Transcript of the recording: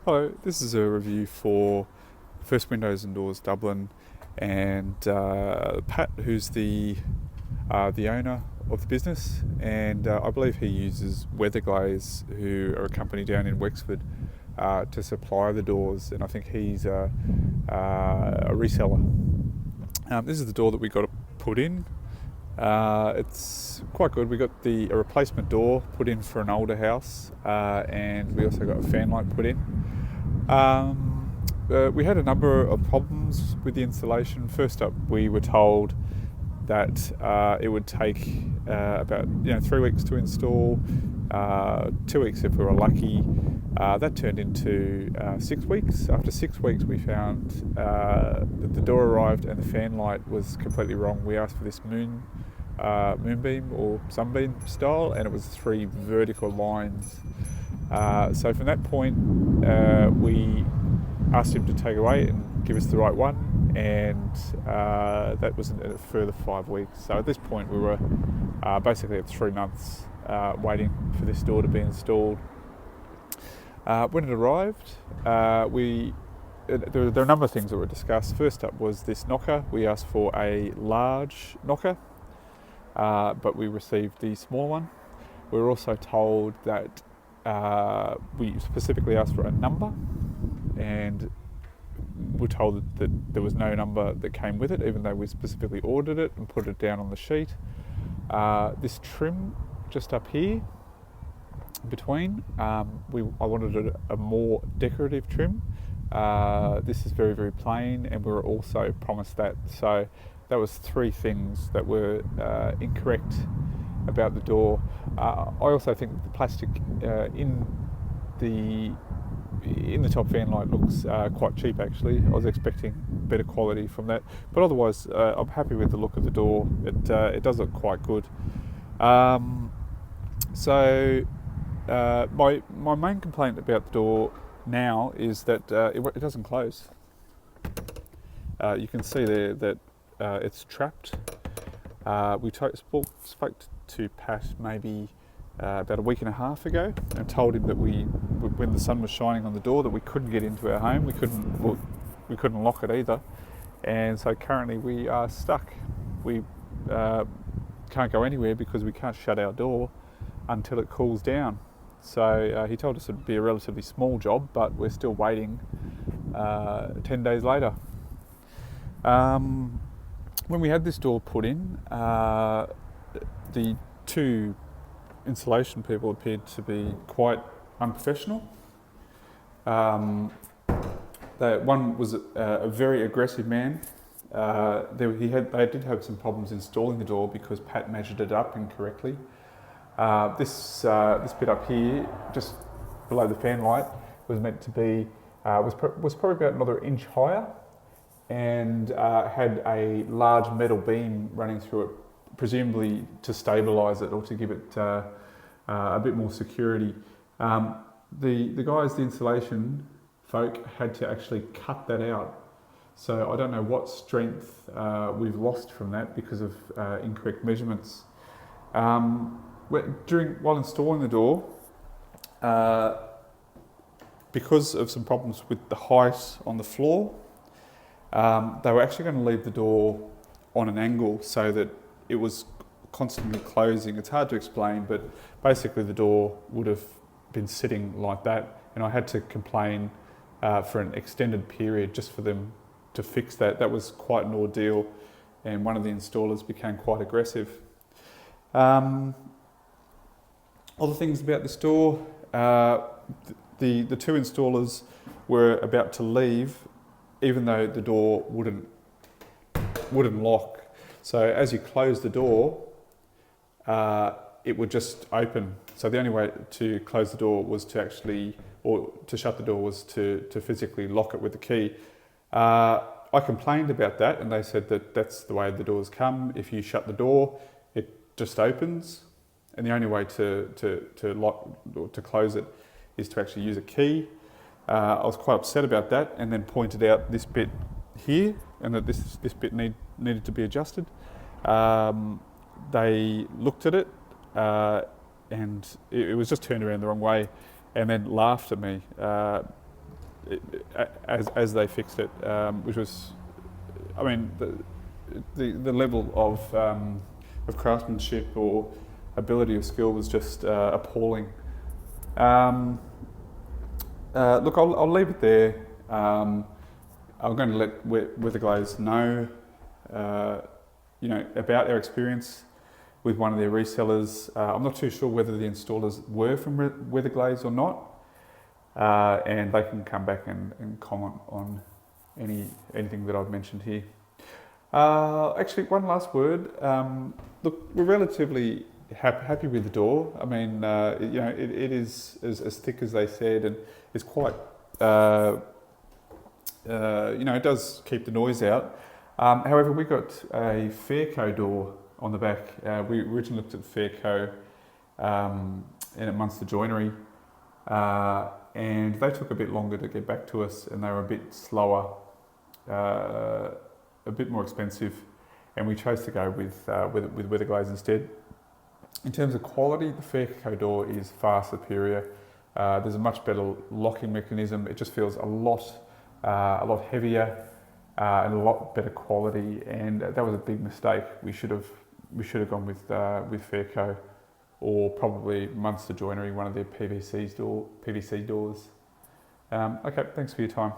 Hello, this is a review for First Windows and Doors Dublin, and Pat, who's the owner of the business, and I believe he uses Weatherglaze, who are a company down in Wexford, to supply the doors, and I think he's a reseller. This is the door that we got to put in. It's quite good. We got a replacement door put in for an older house, and we also got a fan light put in. We had a number of problems with the installation. First up, we were told that it would take about 3 weeks to install, 2 weeks if we were lucky. That turned into 6 weeks. After 6 weeks, we found that the door arrived and the fan light was completely wrong. We asked for this moonbeam or sunbeam style, and it was 3 vertical lines. So from that point, we asked him to take away and give us the right one, and that was a further 5 weeks. So at this point, we were basically at 3 months waiting for this door to be installed. When it arrived, there were a number of things that were discussed. First up was this knocker. We asked for a large knocker, but we received the small one. We were also told that we specifically asked for a number, and we're told that there was no number that came with it, even though we specifically ordered it and put it down on the sheet. This trim just up here between, I wanted a more decorative trim. This is very, very plain, and we were also promised that. So that was 3 things that were incorrect about the door. I also think the plastic in the top fan light looks quite cheap actually. I was expecting better quality from that, but otherwise I'm happy with the look of the door. It does look quite good. My main complaint about the door now is that it doesn't close. You can see there that it's trapped. We spoke to Pat maybe about a week and a half ago, and told him that when the sun was shining on the door, that we couldn't get into our home. We couldn't lock it either, and so currently we are stuck. We can't go anywhere because we can't shut our door until it cools down. So he told us it'd be a relatively small job, but we're still waiting 10 days later. When we had this door put in, the 2 installation people appeared to be quite unprofessional. One was a very aggressive man. They did have some problems installing the door because Pat measured it up incorrectly. This bit up here, just below the fan light, was meant to be was probably about another inch higher, and had a large metal beam running through it, presumably to stabilise it or to give it a bit more security. The guys, the installation folk, had to actually cut that out. So I don't know what strength we've lost from that because of incorrect measurements. While installing the door, because of some problems with the height on the floor, they were actually going to leave the door on an angle so that it was constantly closing. It's hard to explain, but basically the door would have been sitting like that, and I had to complain for an extended period just for them to fix that. That was quite an ordeal, and one of the installers became quite aggressive. Other things about this door, the 2 installers were about to leave, even though the door wouldn't lock. So as you close the door, it would just open. So the only way to close the door was to shut the door was to physically lock it with the key. I complained about that, and they said that that's the way the doors come. If you shut the door, it just opens, and the only way to lock or to close it is to actually use a key. I was quite upset about that, and then pointed out this bit here, and that this bit needed to be adjusted. They looked at it, and it was just turned around the wrong way, and then laughed at me. as they fixed it, which was, I mean, the level of craftsmanship or ability or skill was just appalling. Look, I'll leave it there. I'm going to let Weatherglaze know, about their experience with one of their resellers. I'm not too sure whether the installers were from Weatherglaze or not, and they can come back and comment on anything that I've mentioned here. Actually, one last word. Look, we're relatively happy with the door. I mean, it is as thick as they said, and it's quite, it does keep the noise out. However, we got a Fairco door on the back. We originally looked at Fairco and at Munster Joinery, and they took a bit longer to get back to us, and they were a bit slower, a bit more expensive, and we chose to go with Weatherglaze instead. In terms of quality, the Fairco door is far superior. There's a much better locking mechanism. It just feels a lot heavier and a lot better quality. And that was a big mistake. We should have gone with Fairco, or probably Munster Joinery, one of their PVC doors. Okay, thanks for your time.